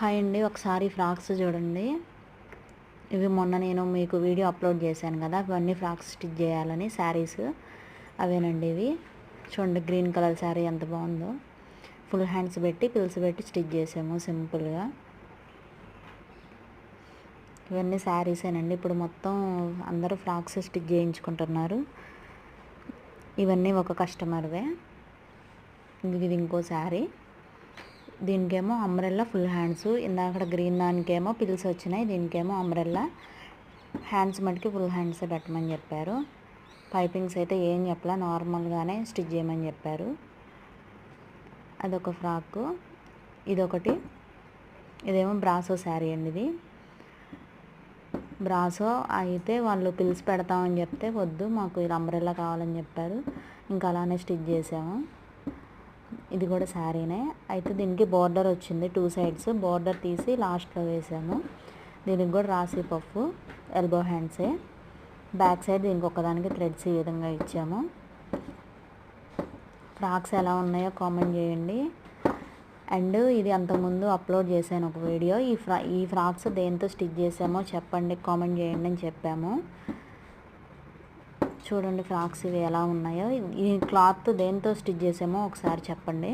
Hi అండి, ఒకసారి frocks చూడండి. ఇవి మొన్న నేను మీకు వీడియో అప్లోడ్ చేశాను కదా, ఇవన్నీ ఫ్రాక్స్ స్టిచ్ చేయాలని శారీస్ అవేనండి. ఇవి చూడండి, గ్రీన్ కలర్ శారీ ఎంత బాగుందో. ఫుల్ హ్యాండ్స్ పెట్టి పిల్స్ పెట్టి స్టిచ్ చేసాము సింపుల్గా. ఇవన్నీ శారీసేనండి. ఇప్పుడు మొత్తం అందరూ ఫ్రాక్స్ స్టిచ్ చేయించుకుంటున్నారు. ఇవన్నీ ఒక కస్టమర్వే. ఇది ఇంకో శారీ. దీనికేమో అంబ్రెల్లా ఫుల్ హ్యాండ్స్. ఇందాక గ్రీన్ దానికేమో పిల్స్ వచ్చినాయి, దీనికేమో అంబ్రెల్లా. హ్యాండ్స్ మటుకి ఫుల్ హ్యాండ్సే పెట్టమని చెప్పారు. పైపింగ్స్ అయితే ఏం చెప్పలా, నార్మల్గానే స్టిచ్ చేయమని చెప్పారు. అదొక ఫ్రాక్. ఇదొకటి. ఇదేమో బ్రాసో శారీ అండి. ఇది బ్రాసో అయితే వాళ్ళు పిల్స్ పెడతామని చెప్తే వద్దు, మాకు ఇది అంబ్రెల్లా కావాలని చెప్పారు. ఇంకా అలానే స్టిచ్ చేసాము. ఇది కూడా శారీనే. అయితే దీనికి బార్డర్ వచ్చింది, 2 సైడ్స్ బార్డర్ తీసి లాస్ట్లో వేసాము. దీనికి కూడా రాసి పఫ్ ఎల్బో హ్యాండ్సే. బ్యాక్ సైడ్ దీనికి ఒకదానికి థ్రెడ్స్ ఈ విధంగా ఇచ్చాము. ఫ్రాక్స్ ఎలా ఉన్నాయో కామెంట్ చేయండి. అండ్ ఇది అంతకుముందు అప్లోడ్ చేశాను ఒక వీడియో. ఈ ఫ్రాక్స్ దేంతో స్టిచ్ చేసామో చెప్పండి, కామెంట్ చేయండి అని చెప్పాము. చూడండి ఫ్రాక్స్ ఇవి ఎలా ఉన్నాయో. ఈ క్లాత్ దేంతో స్టిచ్ చేసామో ఒకసారి చెప్పండి.